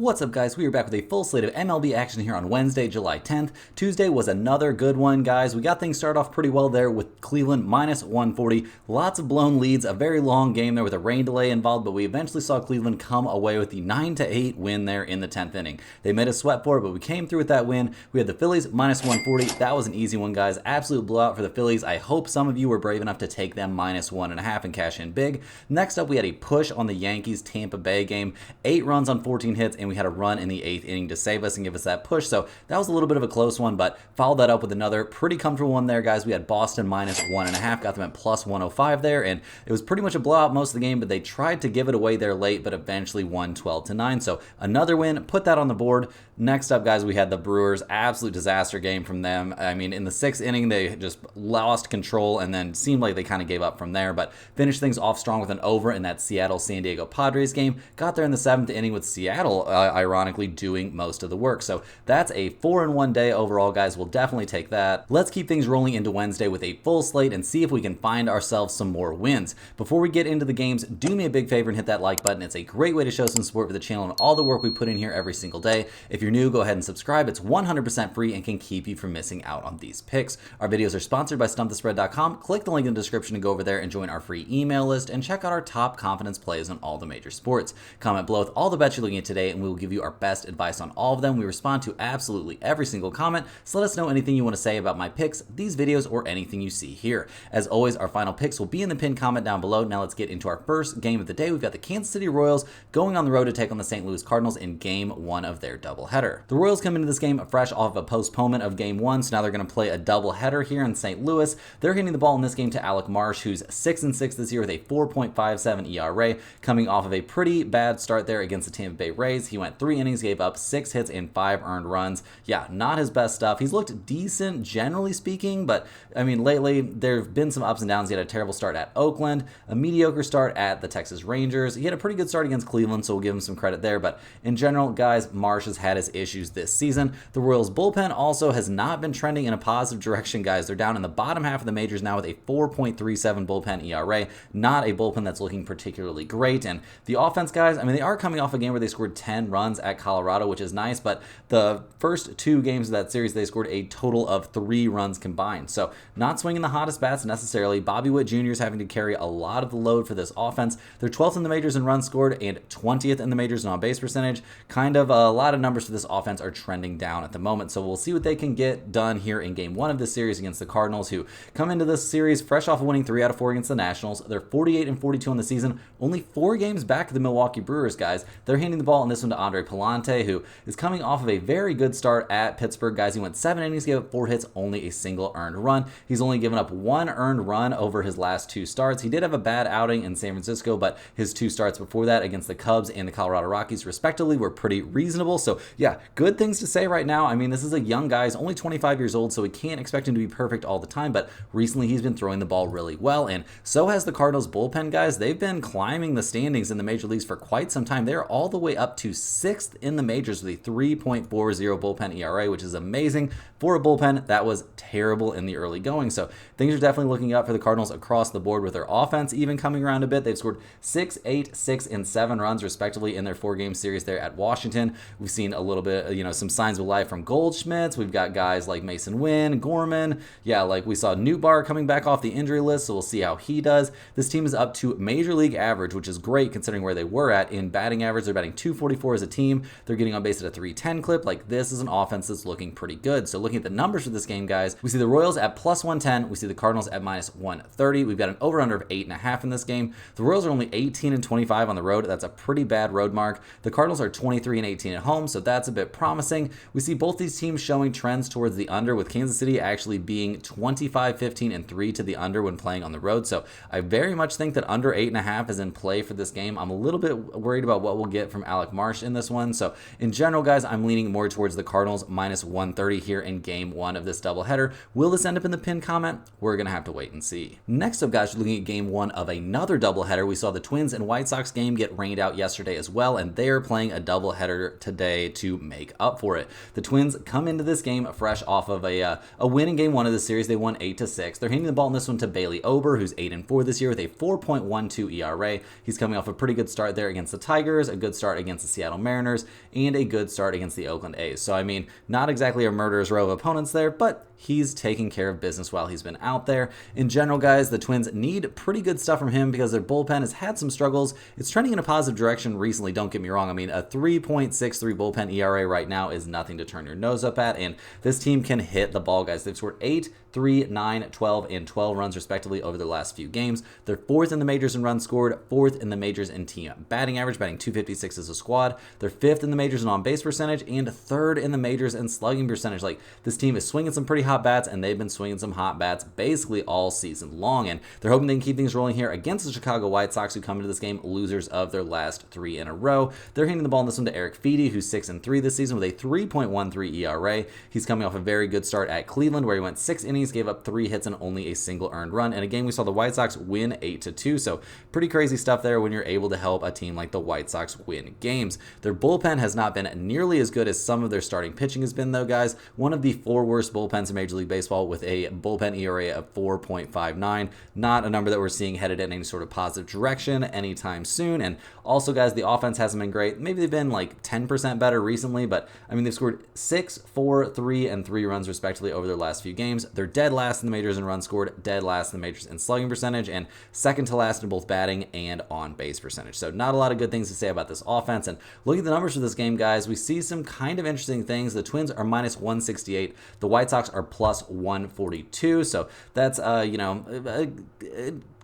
What's up, guys? We are back with a full slate of MLB action here on Wednesday, July 10th. Tuesday was another good one, guys. We got things started off pretty well there with Cleveland minus 140. Lots of blown leads, a very long game there with a rain delay involved, but we eventually saw Cleveland come away with the 9-8 win there in the 10th inning. They made us sweat for it, but we came through with that win. We had the Phillies minus 140. That was an easy one, guys. Absolute blowout for the Phillies. I hope some of you were brave enough to take them minus 1.5 and cash in big. Next up, we had a push on the Yankees Tampa Bay game. 8 runs on 14 hits, and we had a run in the 8th inning to save us and give us that push. So that was a little bit of a close one, but followed that up with another pretty comfortable one there, guys. We had Boston minus 1.5, got them at plus 105 there, and it was pretty much a blowout most of the game, but they tried to give it away there late, but eventually won 12-9. So another win, put that on the board. Next up, guys, we had the Brewers. Absolute disaster game from them. I mean, in the 6th inning, they just lost control and then seemed like they kind of gave up from there, but finished things off strong with an over in that Seattle-San Diego Padres game. Got there in the 7th inning with Seattle, ironically, doing most of the work. So that's a 4-1 day overall, guys. We'll definitely take that. Let's keep things rolling into Wednesday with a full slate and see if we can find ourselves some more wins. Before we get into the games, do me a big favor and hit that like button. It's a great way to show some support for the channel and all the work we put in here every single day. If you're new, go ahead and subscribe. It's 100% free and can keep you from missing out on these picks. Our videos are sponsored by StumpTheSpread.com. Click the link in the description to go over there and join our free email list and check out our top confidence plays on all the major sports. Comment below with all the bets you're looking at today and we will give you our best advice on all of them. We respond to absolutely every single comment, so let us know anything you want to say about my picks, these videos, or anything you see here. As always, our final picks will be in the pinned comment down below. Now let's get into our first game of the day. We've got the Kansas City Royals going on the road to take on the St. Louis Cardinals in game 1 of their doubleheader. The Royals come into this game fresh off of a postponement of game 1, so now they're going to play a doubleheader here in St. Louis. They're hitting the ball in this game to Alec Marsh, who's 6-6 this year with a 4.57 ERA, coming off of a pretty bad start there against the Tampa Bay Rays. He went 3 innings, gave up 6 hits and 5 earned runs. Yeah, not his best stuff. He's looked decent, generally speaking, but I mean, lately there have been some ups and downs. He had a terrible start at Oakland, a mediocre start at the Texas Rangers. He had a pretty good start against Cleveland, so we'll give him some credit there, but in general, guys, Marsh has had his issues this season. The Royals bullpen also has not been trending in a positive direction, guys. They're down in the bottom half of the majors now with a 4.37 bullpen ERA. Not a bullpen that's looking particularly great. And the offense, guys, I mean, they are coming off a game where they scored 10 runs at Colorado, which is nice, but the first 2 games of that series, they scored a total of 3 runs combined. So not swinging the hottest bats necessarily. Bobby Witt Jr. is having to carry a lot of the load for this offense. They're 12th in the majors in runs scored and 20th in the majors in on-base percentage. Kind of a lot of numbers for this offense are trending down at the moment. So we'll see what they can get done here in game 1 of this series against the Cardinals, who come into this series fresh off of winning 3 out of 4 against the Nationals. They're 48-42 on the season, only 4 games back of the Milwaukee Brewers, guys. They're handing the ball in this one to Andre Pallante, who is coming off of a very good start at Pittsburgh, guys. He went 7 innings, gave up 4 hits, only a single earned run. He's only given up 1 earned run over his last 2 starts. He did have a bad outing in San Francisco, but his 2 starts before that against the Cubs and the Colorado Rockies, respectively, were pretty reasonable. So yeah, good things to say right now. I mean, this is a young guy. He's only 25 years old, so we can't expect him to be perfect all the time, but recently he's been throwing the ball really well, and so has the Cardinals bullpen, guys. They've been climbing the standings in the major leagues for quite some time. They're all the way up to 6th in the majors with a 3.40 bullpen ERA, which is amazing for a bullpen that was terrible in the early going. So things are definitely looking up for the Cardinals across the board, with their offense even coming around a bit. They've scored 6, 8, 6, and 7 runs respectively in their 4-game series there at Washington. We've seen a little bit, some signs of life from Goldschmidt. We've got guys like Mason Wynn, Gorman. Yeah, like we saw Newbar coming back off the injury list, so we'll see how he does. This team is up to major league average, which is great considering where they were at in batting average. They're batting .244 as a team. They're getting on base at a .310 clip. Like, this is an offense that's looking pretty good. So looking at the numbers for this game, guys, we see the Royals at plus 110. We see the Cardinals at minus 130. We've got an over-under of 8.5 in this game. The Royals are only 18-25 on the road. That's a pretty bad road mark. The Cardinals are 23-18 at home, so that's a bit promising. We see both these teams showing trends towards the under, with Kansas City actually being 25-15-3 to the under when playing on the road. So I very much think that under 8.5 is in play for this game. I'm a little bit worried about what we'll get from Alec Marsh in this one. So in general, guys, I'm leaning more towards the Cardinals minus 130 here in game 1 of this doubleheader. Will this end up in the pinned comment? We're going to have to wait and see. Next up, guys, we're looking at game 1 of another doubleheader. We saw the Twins and White Sox game get rained out yesterday as well, and they're playing a doubleheader today to make up for it. The Twins come into this game fresh off of a win in game 1 of the series. They won 8-6. They're handing the ball in this one to Bailey Ober, who's 8-4 this year with a 4.12 ERA. He's coming off a pretty good start there against the Tigers, a good start against the Seattle Seattle Mariners and a good start against the Oakland A's. So, I mean, not exactly a murderer's row of opponents there, but he's taking care of business while he's been out there. In general, guys, the Twins need pretty good stuff from him because their bullpen has had some struggles. It's trending in a positive direction recently, don't get me wrong. I mean, a 3.63 bullpen ERA right now is nothing to turn your nose up at, and this team can hit the ball, guys. They've scored 8, 3, 9, 12, and 12 runs respectively over their last few games. They're 4th in the majors in runs scored, 4th in the majors in team batting average, batting .256 as a squad. They're 5th in the majors in on-base percentage and 3rd in the majors in slugging percentage. Like, this team is swinging some pretty hot bats, and they've been swinging some hot bats basically all season long, and they're hoping they can keep things rolling here against the Chicago White Sox, who come into this game losers of their last 3 in a row. They're handing the ball in this one to Eric Feedy, who's 6-3 this season with a 3.13 ERA. He's coming off a very good start at Cleveland, where he went 6 innings, gave up 3 hits and only a single earned run. And again, we saw the White Sox win 8-2, so pretty crazy stuff there when you're able to help a team like the White Sox win games. Their bullpen has not been nearly as good as some of their starting pitching has been, though, guys. One of the 4 worst bullpens in Major League Baseball with a bullpen ERA of 4.59. Not a number that we're seeing headed in any sort of positive direction anytime soon. And also, guys, the offense hasn't been great. Maybe they've been like 10% better recently, but I mean, they've scored 6, 4, 3, and 3 runs respectively over their last few games. They're dead last in the majors in runs scored, dead last in the majors in slugging percentage, and second to last in both batting and on base percentage. So not a lot of good things to say about this offense. And looking at the numbers for this game, guys, we see some kind of interesting things. The Twins are minus 168. The White Sox are plus 142. So that's,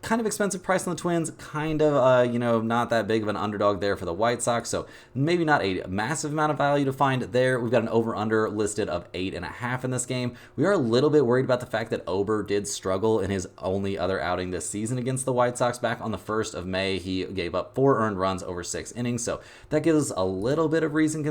kind of expensive price on the Twins, kind of, not that big of an underdog there for the White Sox, so maybe not a massive amount of value to find there. We've got an over-under listed of 8.5 in this game. We are a little bit worried about the fact that Ober did struggle in his only other outing this season against the White Sox. Back on the 1st of May, he gave up 4 earned runs over 6 innings, so that gives us a little bit of reason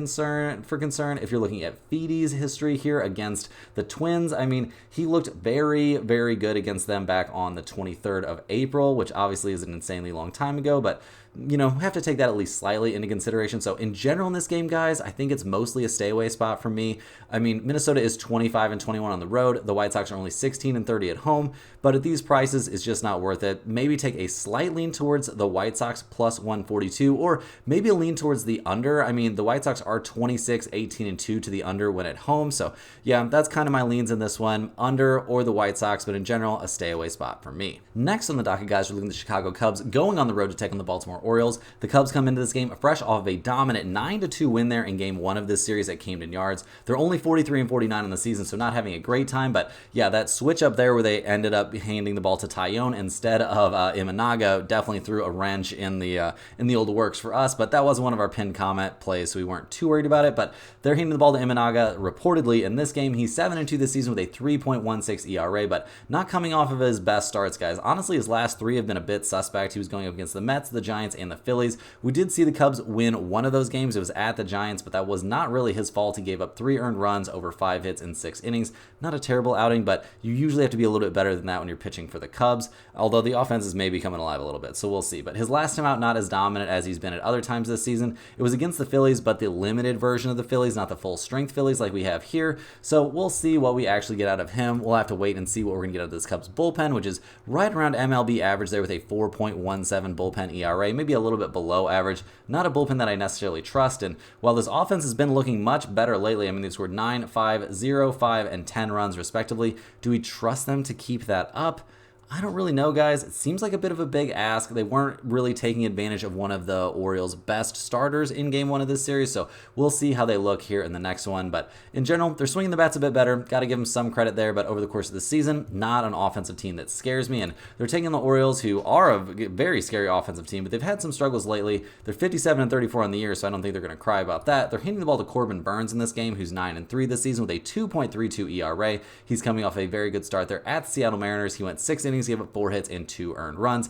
for concern. If you're looking at Feedy's history here against the Twins, I mean, he looked very, very good against them back on the 23rd of April, which obviously is an insanely long time ago, but we have to take that at least slightly into consideration. So in general in this game, guys, I think it's mostly a stay away spot for me. I mean, Minnesota is 25-21 on the road. The White Sox are only 16-30 at home, but at these prices, it's just not worth it. Maybe take a slight lean towards the White Sox plus 142, or maybe a lean towards the under. I mean, the White Sox are 26-18-2 to the under when at home. So yeah, that's kind of my leans in this one, under or the White Sox, but in general, a stay away spot for me. Next on the docket, guys, we're looking at the Chicago Cubs going on the road to take on the Baltimore Orioles. The Cubs come into this game fresh off of a dominant 9-2 win there in game 1 of this series at Camden Yards. They're only 43-49 on the season, so not having a great time, but yeah, that switch up there where they ended up handing the ball to Tyone instead of Imanaga definitely threw a wrench in the old works for us, but that was one of our pinned comment plays, so we weren't too worried about it. But they're handing the ball to Imanaga reportedly in this game. He's 7-2 this season with a 3.16 ERA, but not coming off of his best starts, guys. Honestly, his last 3 have been a bit suspect. He was going up against the Mets, the Giants, and the Phillies. We did see the Cubs win one of those games. It was at the Giants, but that was not really his fault. He gave up 3 earned runs over 5 hits in 6 innings. Not a terrible outing, but you usually have to be a little bit better than that when you're pitching for the Cubs, although the offense is maybe coming alive a little bit, so we'll see. But his last time out, not as dominant as he's been at other times this season. It was against the Phillies, but the limited version of the Phillies, not the full strength Phillies like we have here. So we'll see what we actually get out of him. We'll have to wait and see what we're going to get out of this Cubs bullpen, which is right around MLB average there with a 4.17 bullpen ERA, maybe a little bit below average. Not a bullpen that I necessarily trust. And while this offense has been looking much better lately, I mean, they've scored 9, 5, 0, 5, and 10 runs respectively. Do we trust them to keep that up? I don't really know, guys. It seems like a bit of a big ask. They weren't really taking advantage of one of the Orioles' best starters in game 1 of this series, so we'll see how they look here in the next one. But in general, they're swinging the bats a bit better. Got to give them some credit there, but over the course of the season, not an offensive team that scares me, and they're taking the Orioles, who are a very scary offensive team, but they've had some struggles lately. They're 57-34 on the year, so I don't think they're going to cry about that. They're handing the ball to Corbin Burns in this game, who's 9-3 this season with a 2.32 ERA. He's coming off a very good start there at the Seattle Mariners. He went 6 innings, gave up 4 hits, and 2 earned runs.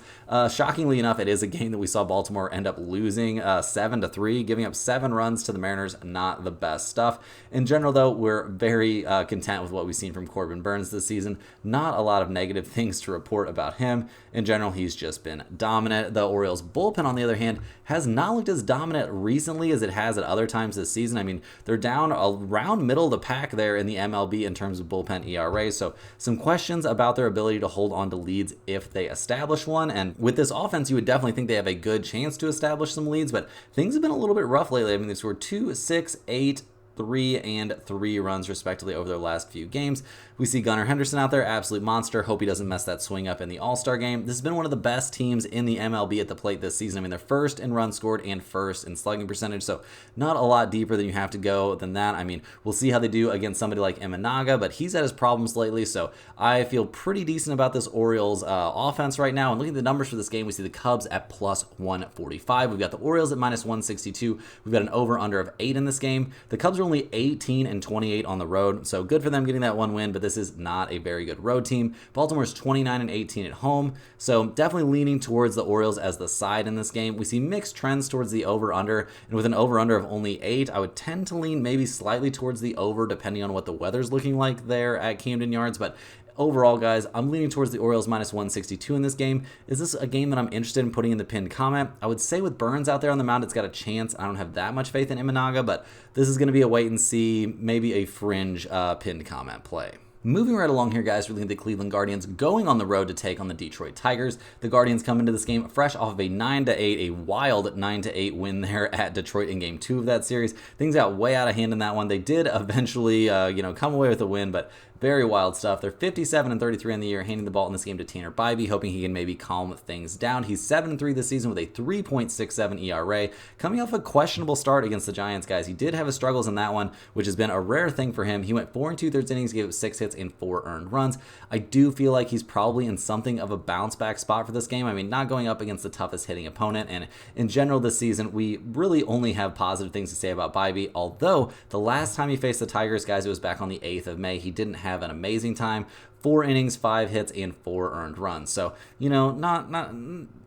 Shockingly enough, it is a game that we saw Baltimore end up losing 7-3, giving up 7 runs to the Mariners. Not the best stuff. In general, though, we're very content with what we've seen from Corbin Burns this season. Not a lot of negative things to report about him. In general, he's just been dominant. The Orioles bullpen, on the other hand, has not looked as dominant recently as it has at other times this season. I mean, they're down around middle of the pack there in the MLB in terms of bullpen ERA, so some questions about their ability to hold on to leads if they establish one. And with this offense, you would definitely think they have a good chance to establish some leads, but things have been a little bit rough lately. I mean, they scored 2, 6, 8, 3 and 3 runs respectively over their last few games. We see Gunnar Henderson out there, absolute monster. Hope he doesn't mess that swing up in the All-Star game. This has been one of the best teams in the MLB at the plate this season. I mean, they're first in runs scored and first in slugging percentage, so not a lot deeper than you have to go than that. I mean, we'll see how they do against somebody like Imanaga, but he's had his problems lately, so I feel pretty decent about this Orioles offense right now. And looking at the numbers for this game, we see the Cubs at plus 145. We've got the Orioles at minus 162. We've got an over-under of 8 in this game. The Cubs are only 18 and 28 on the road, so good for them getting that one win, but this is not a very good road team. Baltimore's 29 and 18 at home, so definitely leaning towards the Orioles as the side in this game. We see mixed trends towards the over-under, and with an over-under of only 8, I would tend to lean maybe slightly towards the over, depending on what the weather's looking like there at Camden Yards, but overall, guys, I'm leaning towards the Orioles minus 162 in this game. Is this a game that I'm interested in putting in the pinned comment? I would say with Burns out there on the mound, it's got a chance. I don't have that much faith in Imanaga, but this is going to be a wait and see, maybe a fringe pinned comment play. Moving right along here, guys, we're looking at the Cleveland Guardians going on the road to take on the Detroit Tigers. The Guardians come into this game fresh off of a 9-8, a wild 9-8 win there at Detroit in Game 2 of that series. Things got way out of hand in that one. They did eventually, come away with a win, but very wild stuff. They're 57 and 33 on the year, handing the ball in this game to Tanner Bybee, hoping he can maybe calm things down. He's 7-3 this season with a 3.67 ERA, coming off a questionable start against the Giants, guys. He did have his struggles in that one, which has been a rare thing for him. He went 4 2/3 innings, gave up 6 hits and 4 earned runs. I do feel like he's probably in something of a bounce back spot for this game. I mean, not going up against the toughest hitting opponent, and in general this season, we really only have positive things to say about Bybee, although the last time he faced the Tigers, guys, it was back on the 8th of May. He didn't have an amazing time. 4 innings, 5 hits, and 4 earned runs. So,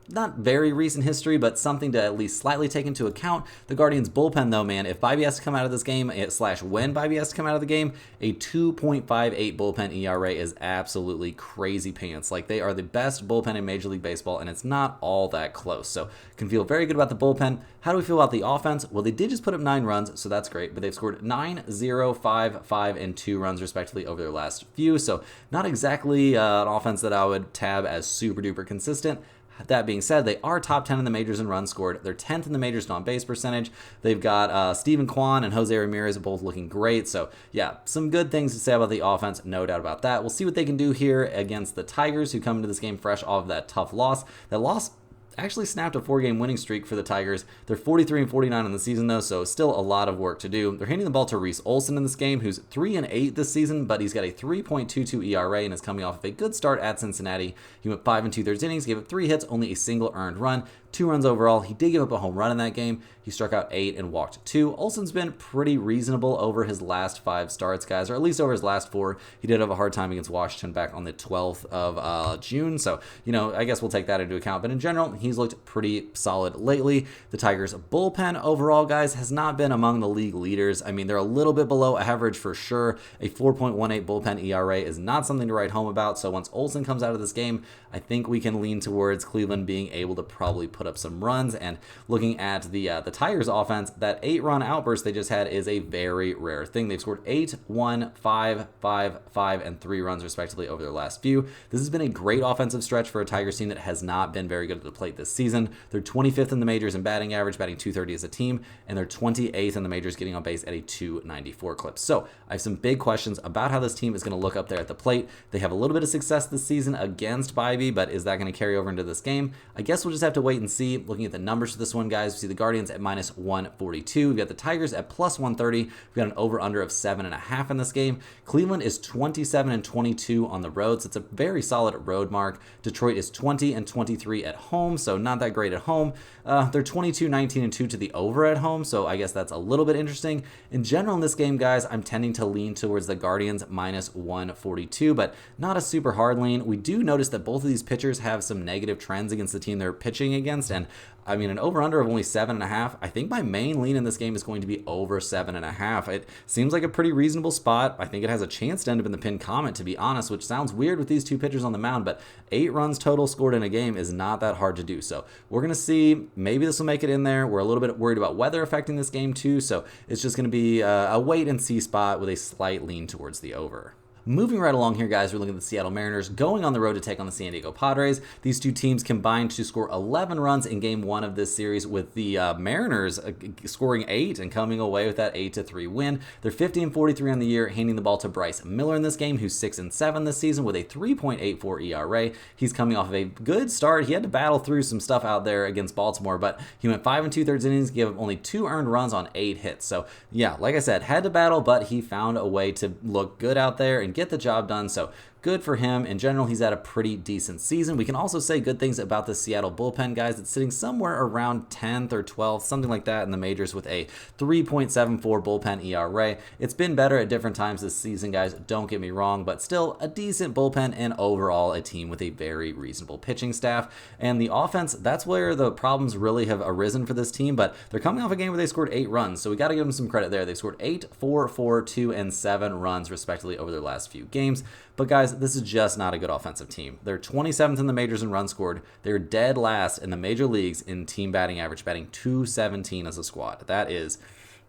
not very recent history, but something to at least slightly take into account. The Guardians bullpen, though, man, if Bybee has to come out of this game, when Bybee has to come out of the game, a 2.58 bullpen ERA is absolutely crazy pants. Like, they are the best bullpen in Major League Baseball, and it's not all that close. So, can feel very good about the bullpen. How do we feel about the offense? Well, they did just put up 9 runs, so that's great, but they've scored 9, 0, 5, 5, and 2 runs, respectively, over their last few. So, not exactly an offense that I would tab as super duper consistent. That being said, they are top 10 in the majors in runs scored. They're 10th in the majors in on-base percentage. They've got Steven Kwan and Jose Ramirez both looking great. So, yeah, some good things to say about the offense, no doubt about that. We'll see what they can do here against the Tigers, who come into this game fresh off of that tough loss. That loss actually snapped a 4-game winning streak for the Tigers. They're 43 and 49 on the season, though, so still a lot of work to do. They're handing the ball to Reese Olson in this game, who's 3 and 8 this season, but he's got a 3.22 ERA and is coming off of a good start at Cincinnati. He went 5 2/3 innings, gave up 3 hits, only a single earned run, 2 runs overall. He did give up a home run in that game. He struck out 8 and walked 2. Olson's been pretty reasonable over his last 5 starts, guys, or at least over his last 4. He did have a hard time against Washington back on the 12th of June, so, I guess we'll take that into account. But in general, he's looked pretty solid lately. The Tigers' bullpen overall, guys, has not been among the league leaders. I mean, they're a little bit below average for sure. A 4.18 bullpen ERA is not something to write home about, so once Olson comes out of this game, I think we can lean towards Cleveland being able to probably put up some runs. And looking at the Tigers offense, that 8-run outburst they just had is a very rare thing. They've scored 8, 1, 5, 5, 5, and 3 runs respectively over their last few. This has been a great offensive stretch for a Tigers team that has not been very good at the plate this season. They're 25th in the majors in batting average, batting .230 as a team, and they're 28th in the majors, getting on base at a .294 clip. So I have some big questions about how this team is going to look up there at the plate. They have a little bit of success this season against Bybee, but is that going to carry over into this game? I guess we'll just have to wait and see. Looking at the numbers for this one, guys, we see the Guardians at minus 142. We've got the Tigers at plus 130. We've got an over-under of 7.5 in this game. Cleveland is 27 and 22 on the road, so it's a very solid road mark. Detroit is 20 and 23 at home, so not that great at home. They're 22, 19, and 2 to the over at home, so I guess that's a little bit interesting. In general, in this game, guys, I'm tending to lean towards the Guardians minus 142, but not a super hard lean. We do notice that both of these pitchers have some negative trends against the team they're pitching against, and I mean, an over-under of only 7.5. I think my main lean in this game is going to be over 7.5. It seems like a pretty reasonable spot. I think it has a chance to end up in the pinned comment, to be honest, which sounds weird with these two pitchers on the mound, but 8 runs total scored in a game is not that hard to do. So we're going to see. Maybe this will make it in there. We're a little bit worried about weather affecting this game too, so it's just going to be a wait-and-see spot with a slight lean towards the over. Moving right along here, guys, we're looking at the Seattle Mariners going on the road to take on the San Diego Padres. These two teams combined to score 11 runs in Game 1 of this series, with the Mariners scoring 8 and coming away with that 8-3 win. They're 50-43 on the year, handing the ball to Bryce Miller in this game, who's 6-7 this season with a 3.84 ERA. He's coming off of a good start. He had to battle through some stuff out there against Baltimore, but he went 5 2/3 innings, gave up only 2 earned runs on 8 hits. So, yeah, like I said, had to battle, but he found a way to look good out there and get the job done. So good for him. In general, he's had a pretty decent season. We can also say good things about the Seattle bullpen, guys. It's sitting somewhere around 10th or 12th, something like that in the majors, with a 3.74 bullpen ERA. It's been better at different times this season, guys. Don't get me wrong, but still a decent bullpen and overall a team with a very reasonable pitching staff. And the offense, that's where the problems really have arisen for this team, but they're coming off a game where they scored 8 runs, so we got to give them some credit there. They scored 8, 4, 4, 2, and 7 runs, respectively, over their last few games. But guys, this is just not a good offensive team. They're 27th in the majors in runs scored. They're dead last in the major leagues in team batting average, batting .217 as a squad.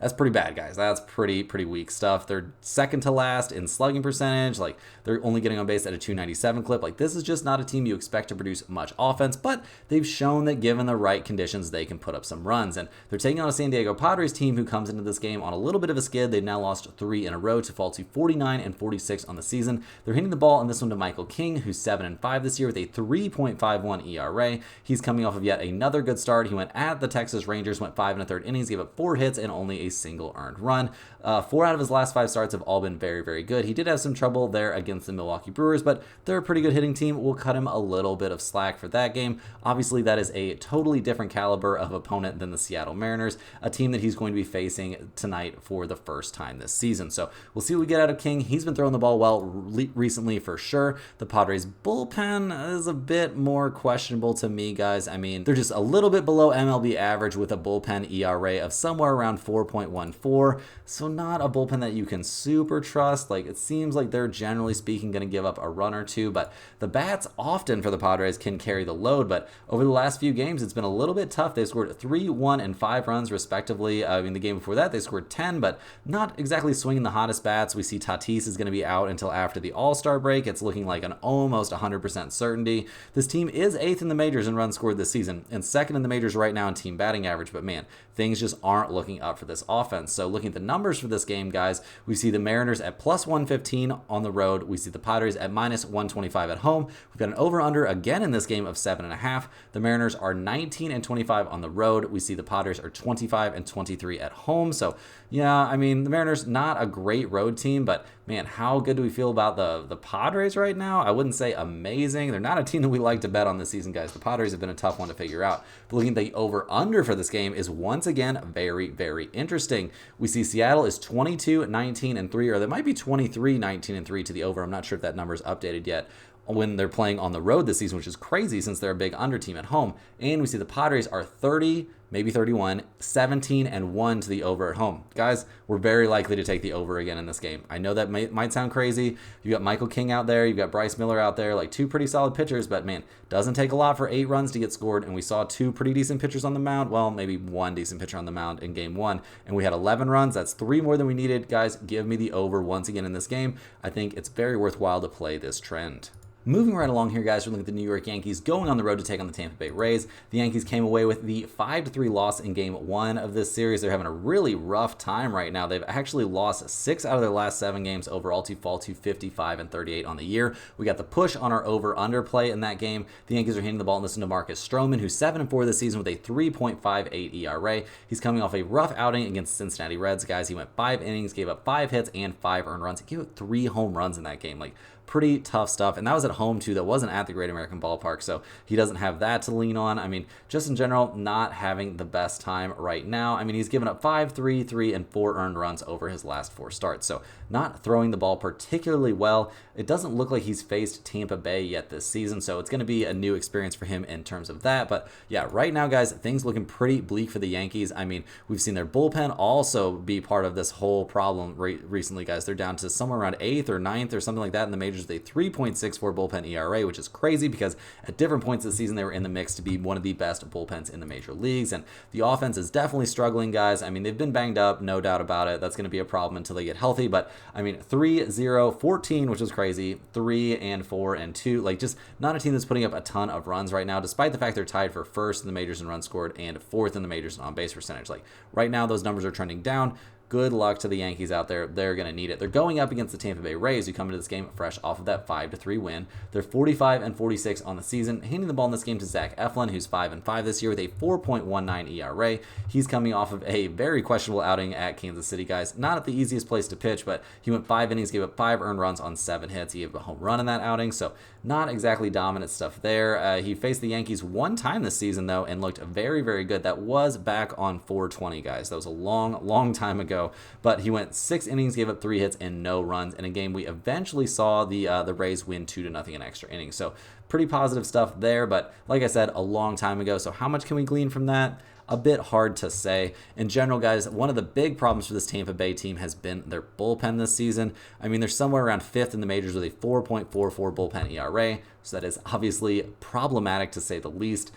That's pretty bad, guys. That's pretty weak stuff. They're second to last in slugging percentage. Like, they're only getting on base at a .297 clip. Like, this is just not a team you expect to produce much offense, but they've shown that given the right conditions, they can put up some runs. And they're taking on a San Diego Padres team who comes into this game on a little bit of a skid. They've now lost 3 in a row to fall to 49-46 on the season. They're hitting the ball in this one to Michael King, who's 7-5 this year with a 3.51 ERA. He's coming off of yet another good start. He went at the Texas Rangers, went 5 1/3 innings, gave up 4 hits and only a single earned run. 4 out of his last 5 starts have all been very good. He did have some trouble there against the Milwaukee Brewers, but they're a pretty good hitting team. We'll cut him a little bit of slack for that game. Obviously, that is a totally different caliber of opponent than the Seattle Mariners, a team that he's going to be facing tonight for the first time this season. So we'll see what we get out of King. He's been throwing the ball well recently for sure. The Padres bullpen is a bit more questionable to me, guys. I mean, they're just a little bit below MLB average with a bullpen ERA of somewhere around 4.14. So not a bullpen that you can super trust. Like, it seems like they're generally speaking going to give up a run or two, but the bats often for the Padres can carry the load. But over the last few games, it's been a little bit tough. They scored 3, 1, and 5 runs respectively. I mean, the game before that, they scored 10, but not exactly swinging the hottest bats. We see Tatis is going to be out until after the All-Star break. It's looking like an almost 100% certainty. This team is 8th in the majors in runs scored this season and 2nd in the majors right now in team batting average. But man, things just aren't looking up for this offense. So looking at the numbers for this game, guys, we see the Mariners at plus 115 on the road. We see the Padres at minus 125 at home. We've got an over-under again in this game of 7.5. The Mariners are 19-25 on the road. We see the Padres are 25-23 at home. So yeah, I mean, the Mariners, not a great road team, but man, how good do we feel about the Padres right now? I wouldn't say amazing. They're not a team that we like to bet on this season, guys. The Padres have been a tough one to figure out. But looking at the over-under for this game is once again very interesting. We see Seattle is 22-19-3, or they might be 23-19-3 to the over. I'm not sure if that number is updated yet when they're playing on the road this season, which is crazy since they're a big under team at home. And we see the Padres are 30, maybe 31, 17-1 to the over at home. Guys, we're very likely to take the over again in this game. I know that might sound crazy. You got Michael King out there, you've got Bryce Miller out there, like 2 pretty solid pitchers, but man, doesn't take a lot for 8 runs to get scored. And we saw 2 pretty decent pitchers on the mound. Well, maybe 1 decent pitcher on the mound in game 1, and we had 11 runs. That's 3 more than we needed. Guys, give me the over once again in this game. I think it's very worthwhile to play this trend. Moving right along here, guys, we're looking at the New York Yankees going on the road to take on the Tampa Bay Rays. The Yankees came away with the 5-3 loss in Game 1 of this series. They're having a really rough time right now. They've actually lost 6 out of their last 7 games overall to fall to 55-38 on the year. We got the push on our over-under play in that game. The Yankees are hitting the ball and listen to Marcus Stroman, who's 7-4 this season with a 3.58 ERA. He's coming off a rough outing against Cincinnati Reds, guys. He went 5 innings, gave up 5 hits and 5 earned runs. He gave up 3 home runs in that game. Like, pretty tough stuff, and that was at home too. That wasn't at the Great American Ballpark, so he doesn't have that to lean on. I mean, just in general, not having the best time right now. I mean, he's given up 5, 3, 3, and 4 earned runs over his last 4 starts, so not throwing the ball particularly well. It doesn't look like he's faced Tampa Bay yet this season, so it's going to be a new experience for him in terms of that. But yeah, right now, guys, things looking pretty bleak for the Yankees. I mean, we've seen their bullpen also be part of this whole problem recently, guys. They're down to somewhere around 8th or 9th or something like that in the major majors with a 3.64 bullpen ERA, which is crazy because at different points this season they were in the mix to be one of the best bullpens in the major leagues. And the offense is definitely struggling, guys. I mean, they've been banged up, no doubt about it. That's going to be a problem until they get healthy. But I mean, 3-0-14, which is crazy, 3-4-2, like just not a team that's putting up a ton of runs right now, despite the fact they're tied for first in the majors in runs scored and fourth in the majors in on-base percentage. Like right now, those numbers are trending down. Good luck to the Yankees out there. They're going to need it. They're going up against the Tampa Bay Rays, who come into this game fresh off of that 5-3 win. They're 45-46 on the season. Handing the ball in this game to Zach Eflin, who's 5-5 this year with a 4.19 ERA. He's coming off of a very questionable outing at Kansas City, guys. Not at the easiest place to pitch, but he went 5 innings, gave up 5 earned runs on 7 hits. He gave a home run in that outing, so not exactly dominant stuff there. He faced the Yankees one time this season, though, and looked very, very good. That was back on 420, guys. That was a long, long time ago. But he went 6 innings, gave up 3 hits, and no runs in a game we eventually saw the Rays win 2-0 in extra innings. So pretty positive stuff there. But like I said, a long time ago. So how much can we glean from that? A bit hard to say. In general, guys, one of the big problems for this Tampa Bay team has been their bullpen this season. I mean, they're somewhere around 5th in the majors with a 4.44 bullpen ERA, so that is obviously problematic to say the least.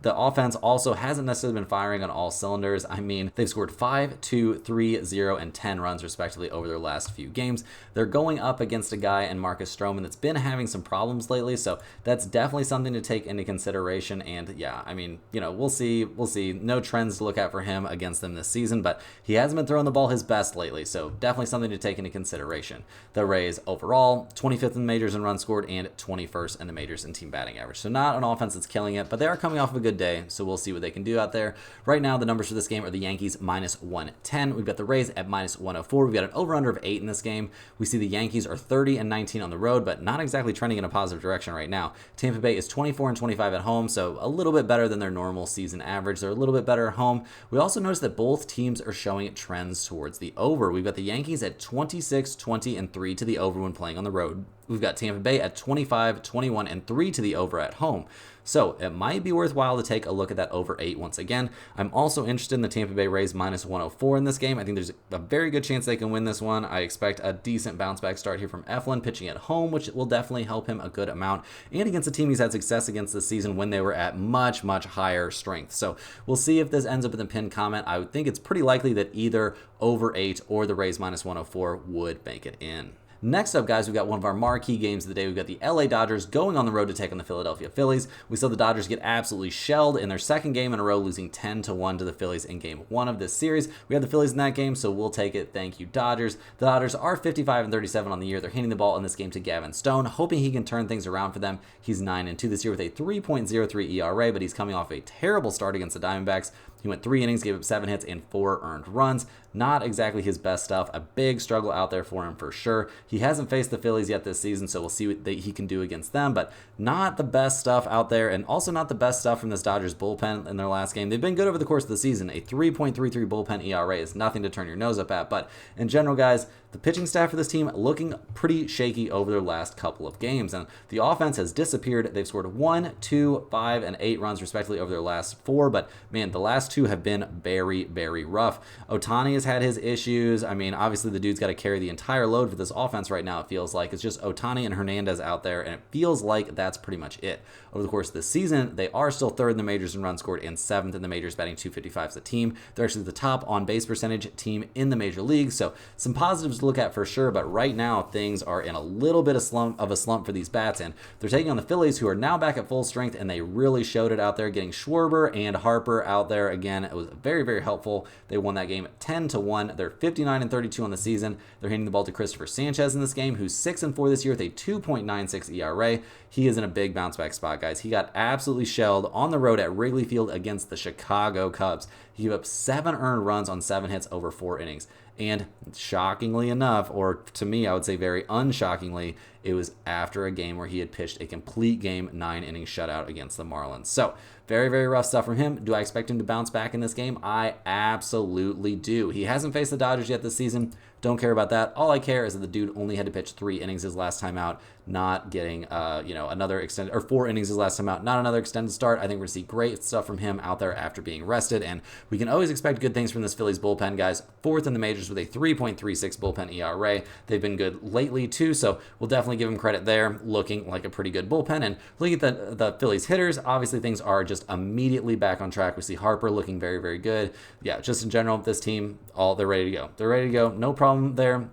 The offense also hasn't necessarily been firing on all cylinders. I mean, they've scored 5, 2, 3, 0, and 10 runs respectively over their last few games. They're going up against a guy in Marcus Stroman that's been having some problems lately, so that's definitely something to take into consideration. And yeah, I mean, you know, we'll see. No trends to look at for him against them this season, but he hasn't been throwing the ball his best lately, so definitely something to take into consideration. The Rays overall, 25th in the majors in runs scored and 21st in the majors in team batting average. So not an offense that's killing it, but they are coming off of a good day, so we'll see what they can do out there. Right now, the numbers for this game are the Yankees -110. We've got the Rays at -104. We've got an over-under of 8 in this game. We see the Yankees are 30-19 on the road, but not exactly trending in a positive direction right now. Tampa Bay is 24-25 at home, so a little bit better than their normal season average. They're a little bit better at home. We also notice that both teams are showing trends towards the over. We've got the Yankees at 26-20-3 to the over when playing on the road. We've got Tampa Bay at 25-21-3 to the over at home. So it might be worthwhile to take a look at that over 8 once again. I'm also interested in the Tampa Bay Rays -104 in this game. I think there's a very good chance they can win this one. I expect a decent bounce back start here from Eflin, pitching at home, which will definitely help him a good amount, and against a team he's had success against this season when they were at much, much higher strength. So we'll see if this ends up in the pinned comment. I would think it's pretty likely that either over 8 or the Rays -104 would make it in. Next up, guys, we've got one of our marquee games of the day. We've got the LA Dodgers going on the road to take on the Philadelphia Phillies. We saw the Dodgers get absolutely shelled in their second game in a row, losing 10-1 to the Phillies in game 1 of this series. We had the Phillies in that game, so we'll take it. Thank you, Dodgers. The Dodgers are 55-37 on the year. They're handing the ball in this game to Gavin Stone, hoping he can turn things around for them. He's 9-2 this year with a 3.03 ERA, but he's coming off a terrible start against the Diamondbacks. He went 3 innings, gave up 7 hits, and 4 earned runs. Not exactly his best stuff. A big struggle out there for him for sure. He hasn't faced the Phillies yet this season, so we'll see what he can do against them, but not the best stuff out there, and also not the best stuff from this Dodgers bullpen in their last game. They've been good over the course of the season. A 3.33 bullpen ERA is nothing to turn your nose up at, but in general, guys, the pitching staff for this team looking pretty shaky over their last couple of games, and the offense has disappeared. They've scored 1, 2, 5, and 8 runs respectively over their last 4, but man, the last 2 have been very, very rough. Ohtani has had his issues. I mean, obviously the dude's got to carry the entire load for this offense right now, it feels like. It's just Ohtani and Hernandez out there, and it feels like that's pretty much it. Over the course of the season, they are still 3rd in the majors in runs scored and 7th in the majors, batting .255 as a team. They're actually the top on-base percentage team in the major league, so some positives to look at for sure, but right now things are in a little bit of a slump for these bats, and they're taking on the Phillies, who are now back at full strength, and they really showed it out there, getting Schwarber and Harper out there again. It was very, very helpful. They won that game 10-1. They're 59-32 on the season. They're handing the ball to Christopher Sanchez in this game, who's 6-4 this year with a 2.96 ERA. He is in a big bounce back spot, guys. He got absolutely shelled on the road at Wrigley Field against the Chicago Cubs. He gave up 7 earned runs on 7 hits over 4 innings. And shockingly enough, or to me, I would say very unshockingly, it was after a game where he had pitched a complete game 9-inning shutout against the Marlins. So very, very rough stuff from him. Do I expect him to bounce back in this game? I absolutely do. He hasn't faced the Dodgers yet this season. Don't care about that. All I care is that the dude only had to pitch 3 innings his last time out, not getting, another extended, or 4 innings his last time out, not another extended start. I think we're going to see great stuff from him out there after being rested, and we can always expect good things from this Phillies bullpen, guys. 4th in the majors with a 3.36 bullpen ERA. They've been good lately, too, so we'll definitely give him credit there, looking like a pretty good bullpen. And looking at the Phillies hitters, obviously things are just immediately back on track. We see Harper looking very, very good. Yeah, just in general, this team, they're ready to go. They're ready to go. No problem there.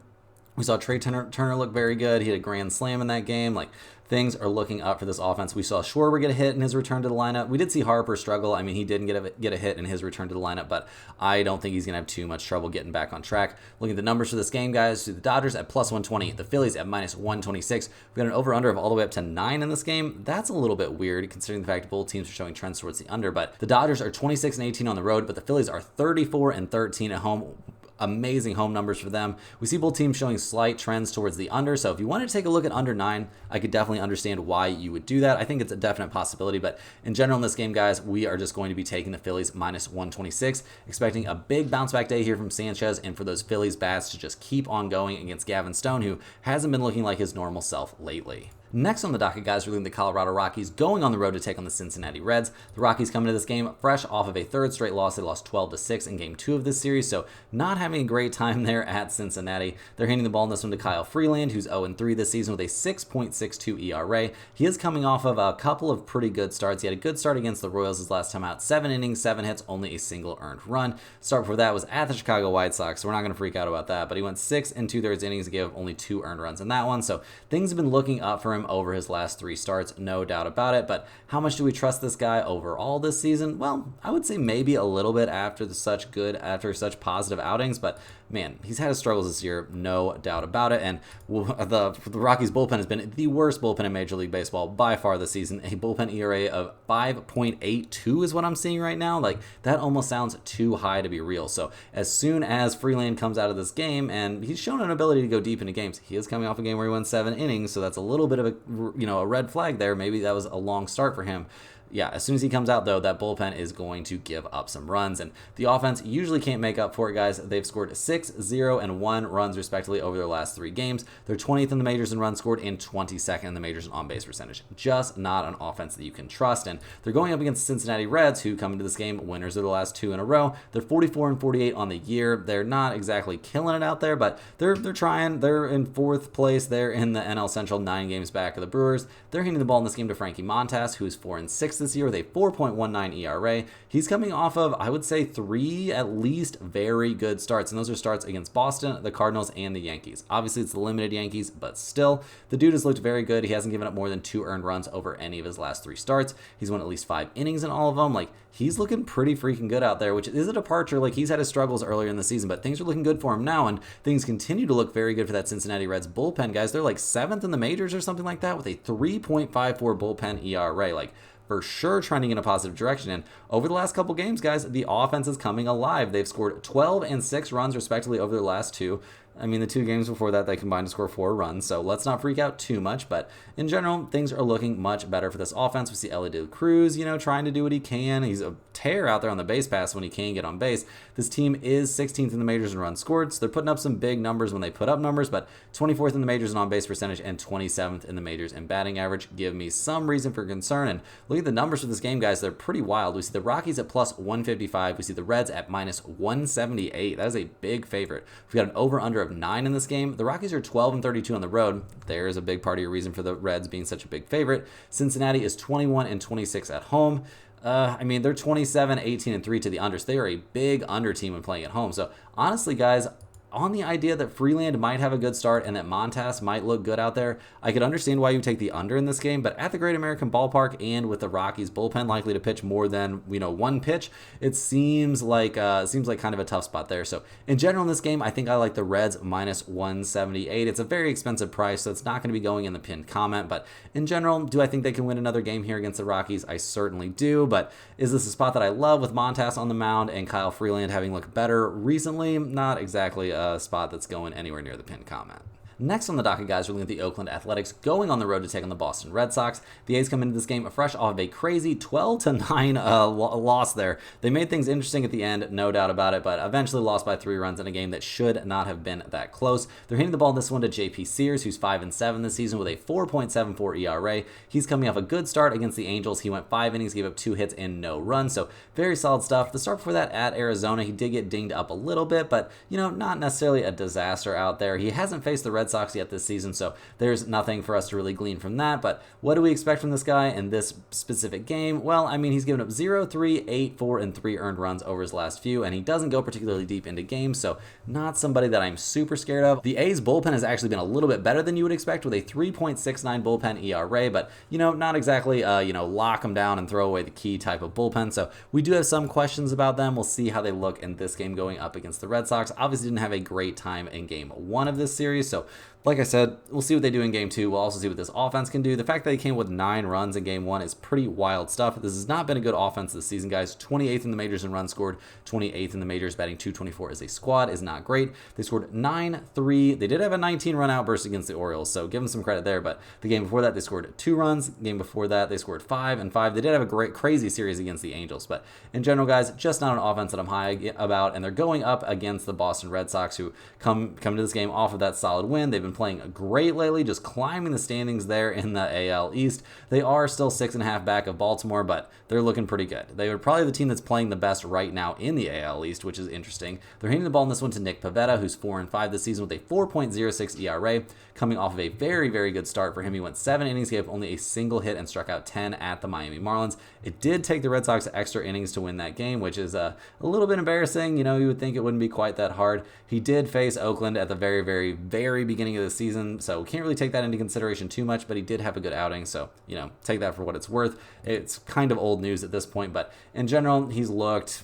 We saw Trey Turner look very good. He had a grand slam in that game. Like, things are looking up for this offense. We saw Schwarber get a hit in his return to the lineup. We did see Harper struggle. I mean, he didn't get a hit in his return to the lineup, but I don't think he's going to have too much trouble getting back on track. Looking at the numbers for this game, guys, the Dodgers at plus 120, the Phillies at minus 126. We got an over-under of all the way up to 9 in this game. That's a little bit weird considering the fact that both teams are showing trends towards the under, but the Dodgers are 26-18 on the road, but the Phillies are 34-13 at home. Amazing home numbers for them. We see both teams showing slight trends towards the under, so if you wanted to take a look at under 9, I could definitely understand why you would do that. I think it's a definite possibility, but in general in this game, guys, we are just going to be taking the Phillies minus 126, expecting a big bounce back day here from Sanchez and for those Phillies bats to just keep on going against Gavin Stone, who hasn't been looking like his normal self lately. Next on the docket, guys, we're looking at the Colorado Rockies going on the road to take on the Cincinnati Reds. The Rockies coming to this game fresh off of a 3rd straight loss. They lost 12-6 in Game 2 of this series, so not having a great time there at Cincinnati. They're handing the ball in this one to Kyle Freeland, who's 0-3 this season with a 6.62 ERA. He is coming off of a couple of pretty good starts. He had a good start against the Royals his last time out. 7 innings, 7 hits, only a single earned run. Start before that was at the Chicago White Sox, so we're not going to freak out about that, but he went 6 2/3 innings and gave up only 2 earned runs in that one, so things have been looking up for him over his last 3 starts, no doubt about it. But how much do we trust this guy overall this season? Well, I would say maybe a little bit after such positive outings, but man, he's had his struggles this year, no doubt about it. And the Rockies bullpen has been the worst bullpen in Major League Baseball by far this season. A bullpen ERA of 5.82 is what I'm seeing right now. Like, that almost sounds too high to be real. So as soon as Freeland comes out of this game, and he's shown an ability to go deep into games, he is coming off a game where he won 7 innings, so that's a little bit of a red flag there. Maybe that was a long start for him. Yeah, as soon as he comes out, though, that bullpen is going to give up some runs, and the offense usually can't make up for it, guys. They've scored 6, 0, and 1 runs, respectively, over their last 3 games. They're 20th in the majors in runs scored and 22nd in the majors in on-base percentage. Just not an offense that you can trust, and they're going up against the Cincinnati Reds, who come into this game winners of the last 2 in a row. They're 44-48 on the year. They're not exactly killing it out there, but they're trying. They're in 4th place. They're in the NL Central, 9 games back of the Brewers. They're handing the ball in this game to Frankie Montas, who's 4-6 this year with a 4.19 ERA. He's coming off of, I would say, 3 at least very good starts, and those are starts against Boston, the Cardinals, and the Yankees. Obviously, it's the limited Yankees, but still, the dude has looked very good. He hasn't given up more than 2 earned runs over any of his last 3 starts. He's won at least 5 innings in all of them. Like, he's looking pretty freaking good out there, which is a departure. Like, he's had his struggles earlier in the season, but things are looking good for him now, and things continue to look very good for that Cincinnati Reds bullpen, guys. They're like 7th in the majors or something like that with a 3.54 bullpen ERA. Like, for sure trending in a positive direction. And over the last couple games, guys, the offense is coming alive. They've scored 12 and 6 runs, respectively, over their last 2. I mean, the 2 games before that, they combined to score 4 runs, so let's not freak out too much. But in general, things are looking much better for this offense. We see Elly De La Cruz, trying to do what he can. He's a tear out there on the base pass when he can get on base. This team is 16th in the majors in runs scored, so they're putting up some big numbers when they put up numbers, but 24th in the majors in on-base percentage and 27th in the majors in batting average give me some reason for concern. And look at the numbers for this game, guys. They're pretty wild. We see the Rockies at plus 155. We see the Reds at minus 178. That is a big favorite. We've got an over-under of 9 in this game. The Rockies are 12-32 on the road. There's a big part of your reason for the Reds being such a big favorite. Cincinnati is 21-26 at home. They're 27-18-3 to the under. So they are a big under team when playing at home. So honestly, guys, on the idea that Freeland might have a good start and that Montas might look good out there, I could understand why you take the under in this game, but at the Great American Ballpark and with the Rockies bullpen likely to pitch more than, 1 pitch, it seems like kind of a tough spot there. So in general in this game, I think I like the Reds minus 178. It's a very expensive price, so it's not going to be going in the pinned comment, but in general, do I think they can win another game here against the Rockies? I certainly do, but is this a spot that I love with Montas on the mound and Kyle Freeland having looked better recently? Not exactly a spot that's going anywhere near the pinned comment. Next on the docket, guys, we're looking at the Oakland Athletics going on the road to take on the Boston Red Sox. The A's come into this game fresh off of a crazy 12-9 loss there. They made things interesting at the end, no doubt about it, but eventually lost by 3 runs in a game that should not have been that close. They're hitting the ball in this one to JP Sears, who's 5-7 this season with a 4.74 ERA. He's coming off a good start against the Angels. He went 5 innings, gave up 2 hits and no runs, so very solid stuff. The start before that at Arizona, he did get dinged up a little bit, but not necessarily a disaster out there. He hasn't faced the Red Sox yet this season, so there's nothing for us to really glean from that. But what do we expect from this guy in this specific game? Well, he's given up 0, 3, 8, 4, and 3 earned runs over his last few, and he doesn't go particularly deep into games, so not somebody that I'm super scared of. The A's bullpen has actually been a little bit better than you would expect with a 3.69 bullpen ERA, but not exactly lock them down and throw away the key type of bullpen. So we do have some questions about them. We'll see how they look in this game going up against the Red Sox. Obviously didn't have a great time in game 1 of this series, so like I said, we'll see what they do in game 2. We'll also see what this offense can do. The fact that they came with 9 runs in game 1 is pretty wild stuff. This has not been a good offense this season, guys. 28th in the majors in runs scored, 28th in the majors, batting .224 as a squad is not great. They scored 9-3. They did have a 19-run outburst against the Orioles, so give them some credit there. But the game before that, they scored 2 runs. Game before that, they scored 5 and 5. They did have a great, crazy series against the Angels. But in general, guys, just not an offense that I'm high about. And they're going up against the Boston Red Sox, who come to this game off of that solid win. They've been playing great lately, just climbing the standings there in the AL East. They are still 6.5 back of Baltimore, but they're looking pretty good. They are probably the team that's playing the best right now in the AL East, which is interesting. They're hitting the ball in this one to Nick Pivetta, who's 4-5 this season with a 4.06 ERA, coming off of a very, very good start for him. He went 7 innings, gave only a single hit, and struck out 10 at the Miami Marlins. It did take the Red Sox extra innings to win that game, which is a little bit embarrassing. You would think it wouldn't be quite that hard. He did face Oakland at the very, very, very beginning of the season, so can't really take that into consideration too much, but he did have a good outing, so take that for what it's worth. It's kind of old news at this point, but in general, he's looked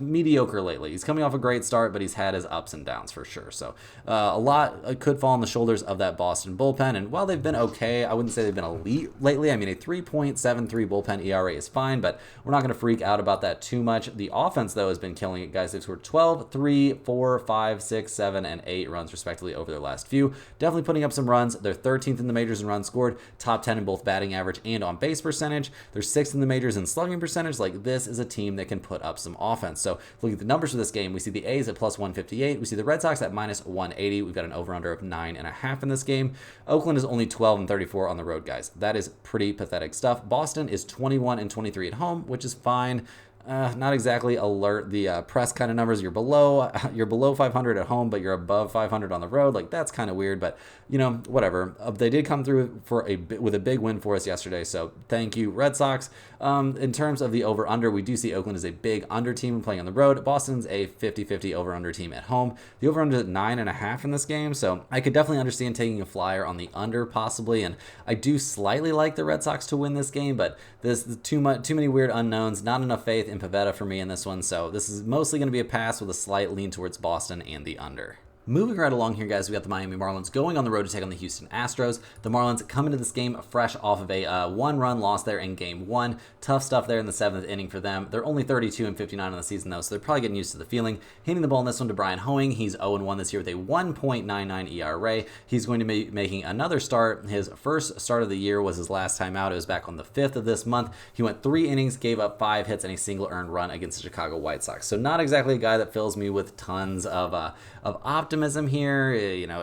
mediocre lately. He's coming off a great start, but he's had his ups and downs for sure. So a lot could fall on the shoulders of that Boston bullpen. And while they've been okay, I wouldn't say they've been elite lately. A 3.73 bullpen ERA is fine, but we're not going to freak out about that too much. The offense, though, has been killing it, guys. They've scored 12, 3, 4, 5, 6, 7, and 8 runs, respectively, over their last few. Definitely putting up some runs. They're 13th in the majors in runs scored, top 10 in both batting average and on base percentage. They're 6th in the majors in slugging percentage. This is a team that can put up some offense. So looking at the numbers for this game, we see the A's at plus 158. We see the Red Sox at minus 180. We've got an over-under of 9.5 in this game. Oakland is only 12-34 on the road, guys. That is pretty pathetic stuff. Boston is 21-23 at home, which is fine. Not exactly alert the press kind of numbers. You're below 500 at home, but you're above 500 on the road. That's kind of weird, but whatever. They did come through with a big win for us yesterday, so thank you, Red Sox. In terms of the over/under, we do see Oakland is a big under team playing on the road. Boston's a 50-50 over/under team at home. The over/under is at 9.5 in this game, so I could definitely understand taking a flyer on the under possibly, and I do slightly like the Red Sox to win this game, but there's too many weird unknowns, not enough faith in Pivetta for me in this one, so this is mostly going to be a pass with a slight lean towards Boston and the under. Moving right along here, guys, we got the Miami Marlins going on the road to take on the Houston Astros. The Marlins come into this game fresh off of a 1-run loss there in Game 1. Tough stuff there in the 7th inning for them. They're only 32-59 on the season, though, so they're probably getting used to the feeling. Hitting the ball in this one to Brian Hoeing. He's 0-1 this year with a 1.99 ERA. He's going to be making another start. His first start of the year was his last time out. It was back on the 5th of this month. He went 3 innings, gave up 5 hits, and a single earned run against the Chicago White Sox. So not exactly a guy that fills me with tons of optimism here,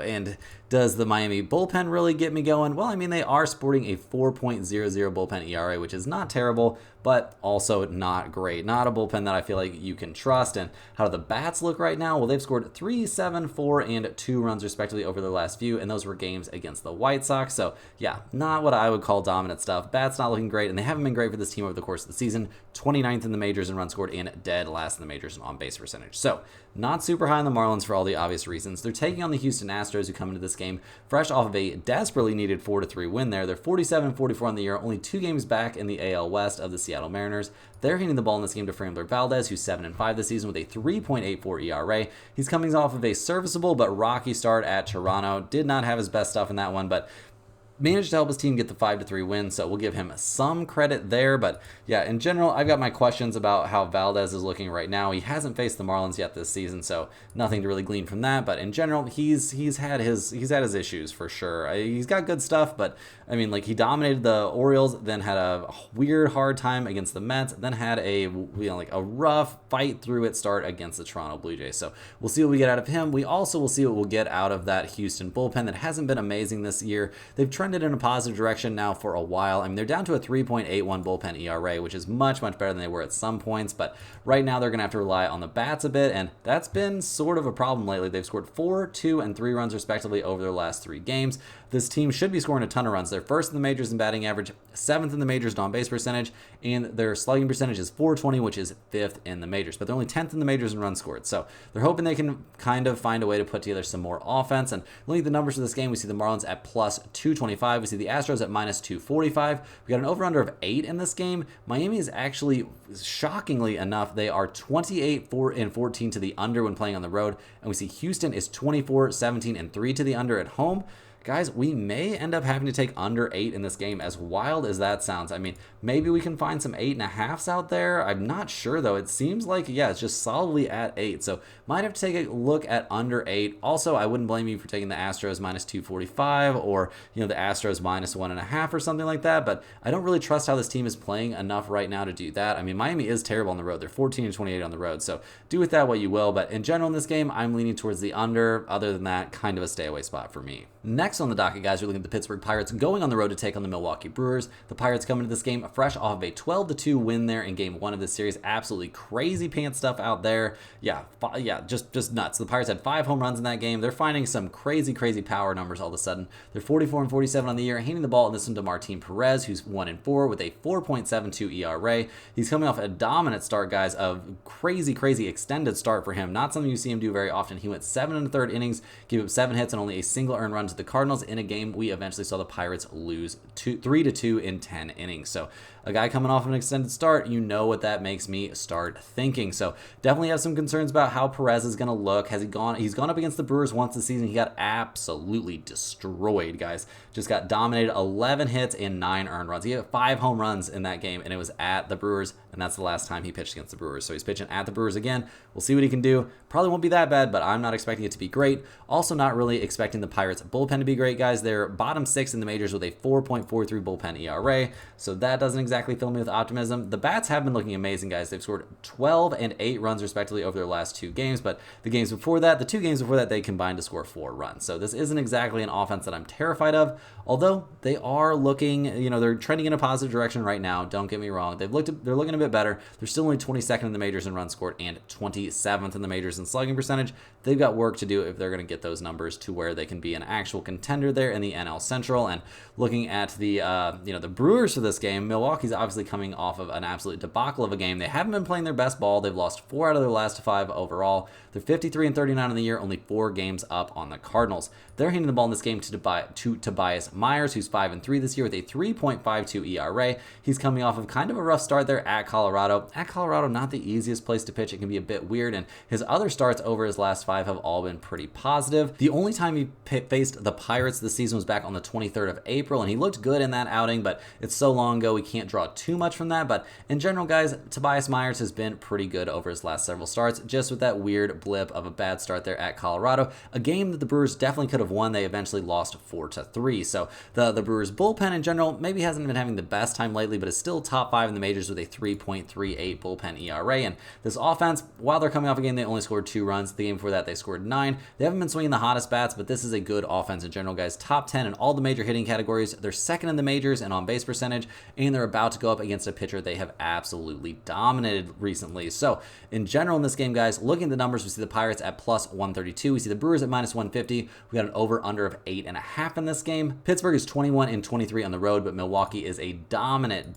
and does the Miami bullpen really get me going? Well, they are sporting a 4.00 bullpen ERA, which is not terrible, but also not great. Not a bullpen that I feel like you can trust. And how do the bats look right now? Well, they've scored 3, 7, 4, and 2 runs respectively over their last few, and those were games against the White Sox. So yeah, not what I would call dominant stuff. Bats not looking great, and they haven't been great for this team over the course of the season. 29th in the majors in runs scored and dead last in the majors in on-base percentage. So not super high on the Marlins for all the obvious reasons. They're taking on the Houston Astros, who come into this game fresh off of a desperately needed 4-3 win there. They're 47-44 on the year, only 2 games back in the AL West of the Seattle Mariners. They're hitting the ball in this game to Framber Valdez, who's 7-5 this season with a 3.84 ERA. He's coming off of a serviceable but rocky start at Toronto. Did not have his best stuff in that one, but managed to help his team get the 5-3 win, so we'll give him some credit there. But yeah, in general, I've got my questions about how Valdez is looking right now. He hasn't faced the Marlins yet this season, so nothing to really glean from that. But in general, he's had his issues for sure. He's got good stuff, but I mean, like, he dominated the Orioles, then had a weird hard time against the Mets, then had a a rough fight through it start against the Toronto Blue Jays. So we'll see what we get out of him. We also will see what we'll get out of that Houston bullpen that hasn't been amazing this year. They've trended in a positive direction now for a while. I mean, they're down to a 3.81 bullpen ERA, which is much better than they were at some points, but right now they're going to have to rely on the bats a bit, and that's been sort of a problem lately. They've scored 4, 2, and 3 runs respectively over their last 3 games. This team should be scoring a ton of runs. They're first in the majors in batting average, 7th in the majors in on-base percentage, and their slugging percentage is .420, which is 5th in the majors, but they're only 10th in the majors in runs scored. So they're hoping they can kind of find a way to put together some more offense. And looking at the numbers for this game, we see the Marlins at plus 225. We see the Astros at minus 245. We got an over-under of 8 in this game. Miami is actually, shockingly enough, they are 28-4-14 to the under when playing on the road. And we see Houston is 24-17-3 to the under at home. Guys, we may end up having to take under 8 in this game, as wild as that sounds. I mean, maybe we can find some 8.5s out there. I'm not sure, though. It seems like, yeah, it's just solidly at 8. So might have to take a look at under 8. Also, I wouldn't blame you for taking the Astros minus 245 or, the Astros minus 1.5 or something like that. But I don't really trust how this team is playing enough right now to do that. I mean, Miami is terrible on the road. They're 14-28 on the road. So do with that what you will. But in general, in this game, I'm leaning towards the under. Other than that, kind of a stay away spot for me. Next on the docket, guys, we're looking at the Pittsburgh Pirates going on the road to take on the Milwaukee Brewers. The Pirates come into this game fresh off of a 12-2 win there in game 1 of this series. Absolutely crazy pants stuff out there. Yeah, just nuts. The Pirates had 5 home runs in that game. They're finding some crazy power numbers all of a sudden. They're 44-47 on the year, handing the ball in this one to Martin Perez, who's 1-4 with a 4.72 ERA. He's coming off a dominant start, guys, of crazy extended start for him. Not something you see him do very often. He went 7 1/3 innings, gave up 7 hits and only a single earned run to the Cardinals in a game we eventually saw the Pirates lose 3-2 in 10 innings. So a guy coming off of an extended start, you know what that makes me start thinking. So definitely have some concerns about how Perez is going to look. He's gone up against the Brewers once this season. He got absolutely destroyed, guys. Just got dominated, 11 hits and 9 earned runs. He had 5 home runs in that game, and it was at the Brewers, and that's the last time he pitched against the Brewers. So he's pitching at the Brewers again. We'll see what he can do. Probably won't be that bad, but I'm not expecting it to be great. Also not really expecting the Pirates bullpen to be great, guys. They're bottom 6 in the majors with a 4.43 bullpen ERA, so that doesn't exactly fill me with optimism. The bats have been looking amazing, guys. They've scored 12 and 8 runs respectively over their last 2 games, but the 2 games before that, they combined to score 4 runs. So this isn't exactly an offense that I'm terrified of, although they are looking, they're trending in a positive direction right now. Don't get me wrong. They're looking a bit better. They're still only 22nd in the majors in runs scored and 27th in the majors in slugging percentage. They've got work to do if they're going to get those numbers to where they can be an actual contender there in the NL Central. And looking at the the Brewers for this game, Milwaukee's obviously coming off of an absolute debacle of a game. They haven't been playing their best ball. They've lost 4 out of their last 5 overall. They're 53-39 on the year, only 4 games up on the Cardinals. They're handing the ball in this game to Tobias Myers, who's 5-3 this year with a 3.52 ERA. He's coming off of kind of a rough start there at Colorado. At Colorado, not the easiest place to pitch. It can be a bit weird, and his other starts over his last 5 have all been pretty positive. The only time he faced the Pirates this season was back on the 23rd of April, and he looked good in that outing, but it's so long ago we can't draw too much from that. But in general, guys, Tobias Myers has been pretty good over his last several starts, just with that weird blip of a bad start there at Colorado. A game that the Brewers definitely could have won. They eventually lost 4-3. So the Brewers bullpen in general maybe hasn't been having the best time lately, but is still top 5 in the majors with a 3.38 bullpen ERA. And this offense, while they're coming off a game, they only scored 2 runs. The game before that, they scored 9. They haven't been swinging the hottest bats, but this is a good offense in general, guys. Top 10 in all the major hitting categories. They're 2nd in the majors and on base percentage, and they're about to go up against a pitcher they have absolutely dominated recently. So in general in this game, guys, looking at the numbers, we see the Pirates at plus 132. We see the Brewers at minus 150. We got an over-under of 8.5 in this game. Pittsburgh is 21-23 on the road, but Milwaukee is a dominant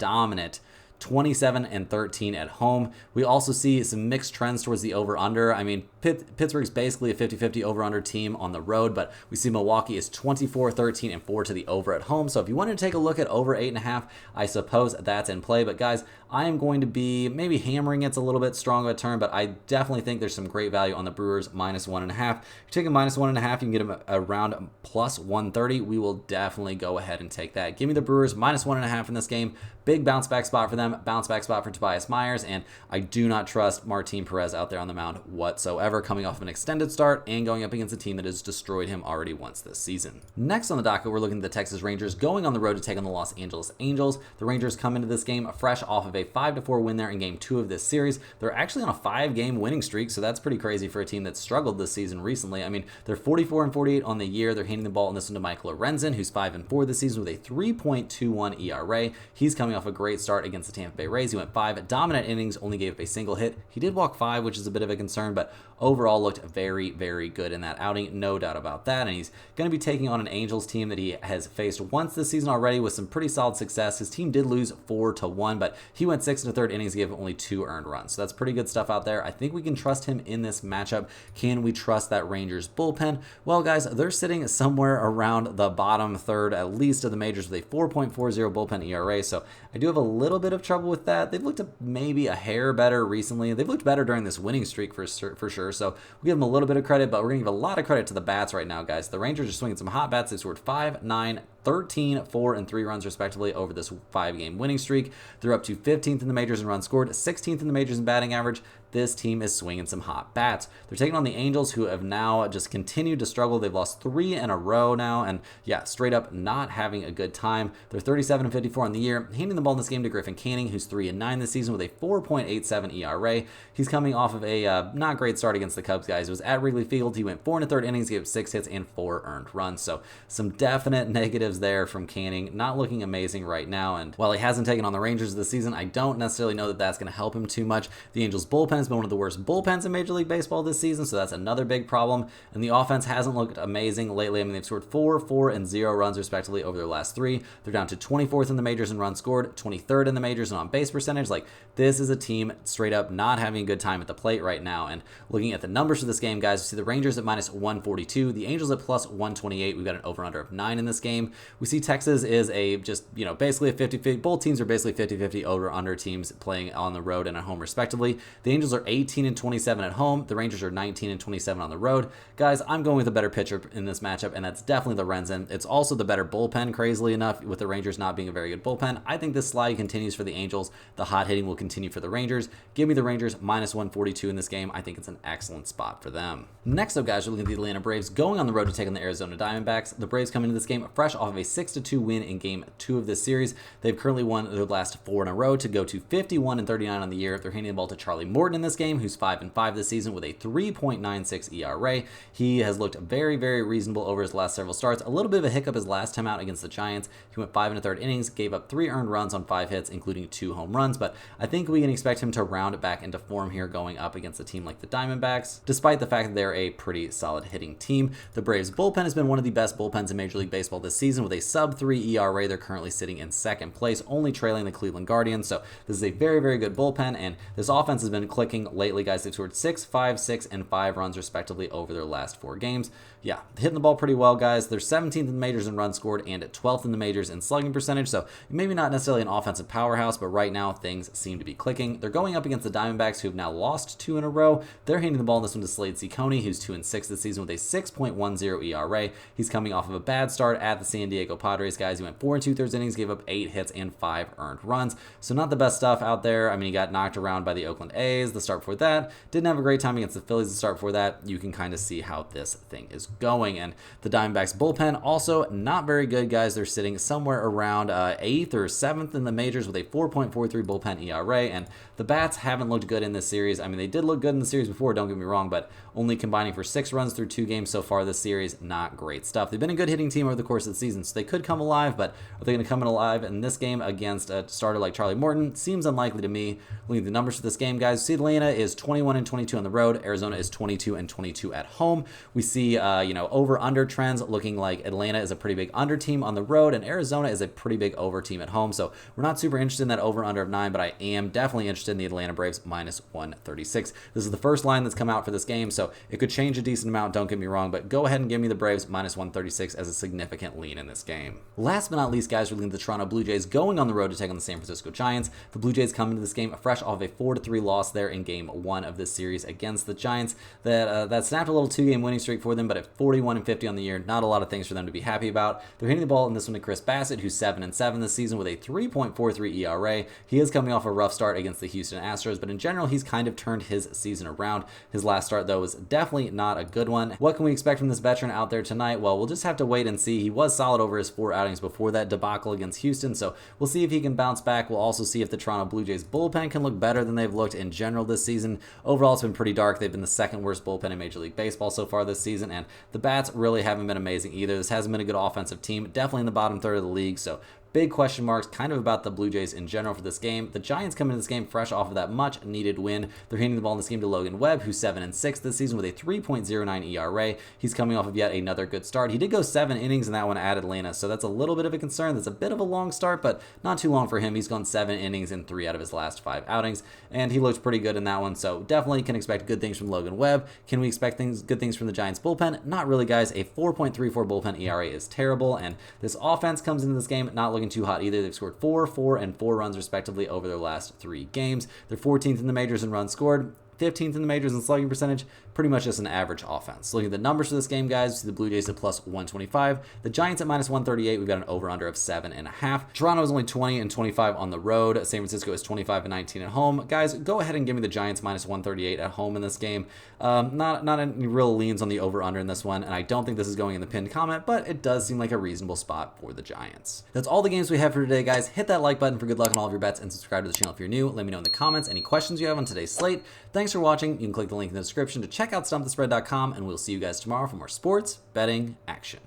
27 and 13 at home. We also see some mixed trends towards the over-under. I mean, Pittsburgh's basically a 50-50 over-under team on the road, but we see Milwaukee is 24, 13, and 4 to the over at home. So if you wanted to take a look at over 8.5, I suppose that's in play. But guys, I am going to be maybe hammering it's a little bit strong of a term, but I definitely think there's some great value on the Brewers -1.5. If you're taking -1.5, you can get them around +130. We will definitely go ahead and take that. Give me the Brewers -1.5 in this game. Big bounce back spot for them, bounce back spot for Tobias Myers, and I do not trust Martin Perez out there on the mound whatsoever, coming off of an extended start and going up against a team that has destroyed him already once this season. Next on the docket, we're looking at the Texas Rangers going on the road to take on the Los Angeles Angels. The Rangers come into this game fresh off of a 5-4 win there in Game 2 of this series. They're actually on a 5-game winning streak, so that's pretty crazy for a team that's struggled this season recently. I mean, they're 44 and 48 on the year. They're handing the ball in this one to Michael Lorenzen, who's 5-4 this season with a 3.21 ERA. He's coming off a great start against the Tampa Bay Rays. He went 5 dominant innings, only gave up a single hit. He did walk 5, which is a bit of a concern, but overall looked very, very good in that outing. No doubt about that. And he's going to be taking on an Angels team that he has faced once this season already with some pretty solid success. His team did lose 4-1, but he went 6 1/3 innings, gave only 2 earned runs. So that's pretty good stuff out there. I think we can trust him in this matchup. Can we trust that Rangers bullpen? Well, guys, they're sitting somewhere around the bottom third, at least of the majors, with a 4.40 bullpen ERA. So I do have a little bit of trouble with that. They've looked maybe a hair better recently. They've looked better during this winning streak for sure. So we give them a little bit of credit, but we're going to give a lot of credit to the bats right now, guys. The Rangers are swinging some hot bats. They scored 5, 9, 13, 4, and 3 runs respectively over this 5-game winning streak. They're up to 15th in the majors in runs scored, 16th in the majors in batting average. This team is swinging some hot bats. They're taking on the Angels, who have now just continued to struggle. They've lost 3 in a row now, and yeah, straight up not having a good time. They're 37 and 54 on the year, handing the ball in this game to Griffin Canning, who's 3-9 this season with a 4.87 ERA. He's coming off of a not great start against the Cubs, guys. It was at Wrigley Field. He went 4 1/3 innings, gave up 6 hits and 4 earned runs. So some definite negatives there from Canning. Not looking amazing right now, and while he hasn't taken on the Rangers this season, I don't necessarily know that that's going to help him too much. The Angels bullpen has been one of the worst bullpens in Major League Baseball this season, so that's another big problem. And the offense hasn't looked amazing lately. I mean, they've scored 4, 4, and 0 runs respectively over their last 3. They're down to 24th in the majors in runs scored, 23rd in the majors in on-base percentage. Like, this is a team straight up not having a good time at the plate right now. And looking at the numbers for this game, guys, we see the Rangers at -142, the Angels at +128. We've got an over-under of 9 in this game. We see Texas is a just, basically a 50-50. Both teams are basically 50-50 over-under teams playing on the road and at home respectively. The Angels are 18 and 27 at home. The Rangers are 19 and 27 on the road. Guys, I'm going with a better pitcher in this matchup, and that's definitely Lorenzen. It's also the better bullpen, crazily enough, with the Rangers not being a very good bullpen. I think this slide continues for the Angels. The hot hitting will continue for the Rangers. Give me the Rangers -142 in this game. I think it's an excellent spot for them. Next up, guys, we're looking at the Atlanta Braves going on the road to take on the Arizona Diamondbacks. The Braves come into this game fresh off of a 6-2 win in Game 2 of this series. They've currently won their last 4 in a row to go to 51 and 39 on the year. They're handing the ball to Charlie Morton in this game, who's 5-5 this season with a 3.96 ERA. He has looked very, very reasonable over his last several starts. A little bit of a hiccup his last time out against the Giants. He went 5 1/3 innings, gave up 3 earned runs on 5 hits, including 2 home runs, but I think we can expect him to round it back into form here going up against a team like the Diamondbacks, despite the fact that they're a pretty solid hitting team. The Braves bullpen has been one of the best bullpens in Major League Baseball this season with a sub-3 ERA. They're currently sitting in second place, only trailing the Cleveland Guardians, so this is a very, very good bullpen, and this offense has been clicking lately, guys. They've scored 6, 5, 6, and 5 runs respectively over their last 4 games. Yeah, hitting the ball pretty well, guys. They're 17th in the majors in runs scored and at 12th in the majors in slugging percentage, so maybe not necessarily an offensive powerhouse, but right now things seem to be clicking. They're going up against the Diamondbacks, who have now lost 2 in a row. They're handing the ball in this one to Slade Ciccone, who's 2-6 this season with a 6.10 ERA. He's coming off of a bad start at the San Diego Padres, guys. He went 4 2/3 innings, gave up 8 hits and 5 earned runs, so not the best stuff out there. I mean, he got knocked around by the Oakland A's the start before that. Didn't have a great time against the Phillies the start before that. You can kind of see how this thing is going. And the Diamondbacks bullpen also not very good, guys. They're sitting somewhere around 8th or 7th in the majors with a 4.43 bullpen ERA, and The bats haven't looked good in this series. I mean, they did look good in the series before, don't get me wrong, but only combining for 6 runs through 2 games so far this series, not great stuff. They've been a good hitting team over the course of the season, so they could come alive, but are they going to come in alive in this game against a starter like Charlie Morton? Seems unlikely to me. Looking at the numbers for this game, guys, see Atlanta is 21-22 on the road. Arizona is 22-22 at home. We see, over-under trends looking like Atlanta is a pretty big under team on the road, and Arizona is a pretty big over team at home. So we're not super interested in that over-under of 9, but I am definitely interested in the Atlanta Braves minus 136. This is the first line that's come out for this game, so it could change a decent amount, don't get me wrong, but go ahead and give me the Braves minus 136 as a significant lean in this game. Last but not least, guys, we're looking at the Toronto Blue Jays going on the road to take on the San Francisco Giants. The Blue Jays come into this game fresh off a 4-3 loss there in game 1 of this series against the Giants. That snapped a little 2-game winning streak for them, but at 41-50 on the year, not a lot of things for them to be happy about. They're hitting the ball in this one to Chris Bassett, who's 7-7 this season with a 3.43 ERA. He is coming off a rough start against the Houston Astros, but in general, he's kind of turned his season around. His last start, though, was definitely not a good one. What can we expect from this veteran out there tonight? Well, we'll just have to wait and see. He was solid over his 4 outings before that debacle against Houston, so we'll see if he can bounce back. We'll also see if the Toronto Blue Jays bullpen can look better than they've looked in general this season. Overall, it's been pretty dark. They've been the 2nd worst bullpen in Major League Baseball so far this season, and the bats really haven't been amazing either. This hasn't been a good offensive team, definitely in the bottom third of the league, so big question marks kind of about the Blue Jays in general for this game. The Giants come into this game fresh off of that much needed win. They're handing the ball in this game to Logan Webb, who's 7-6 this season with a 3.09 ERA. He's coming off of yet another good start. He did go 7 innings in that one at Atlanta, so that's a little bit of a concern. That's a bit of a long start, but not too long for him. He's gone 7 innings in 3 out of his last 5 outings, and he looked pretty good in that one, so definitely can expect good things from Logan Webb. Can we expect good things from the Giants bullpen? Not really, guys. A 4.34 bullpen ERA is terrible, and this offense comes into this game not looking too hot either. They've scored 4, 4, and 4 runs respectively over their last 3 games. They're 14th in the majors in runs scored, 15th in the majors in slugging percentage, pretty much just an average offense. Looking at the numbers for this game, guys, we see the Blue Jays at plus 125, the Giants at minus 138. We've got an over-under of 7.5. Toronto is only 20-25 on the road. San Francisco is 25-19 at home. Guys, go ahead and give me the Giants minus 138 at home in this game. Not any real leans on the over-under in this one, and I don't think this is going in the pinned comment, but it does seem like a reasonable spot for the Giants. That's all the games we have for today, guys. Hit that like button for good luck on all of your bets, and subscribe to the channel if you're new. Let me know in the comments any questions you have on today's slate. Thanks for watching. You can click the link in the description to check out StumpTheSpread.com, and we'll see you guys tomorrow for more sports betting action.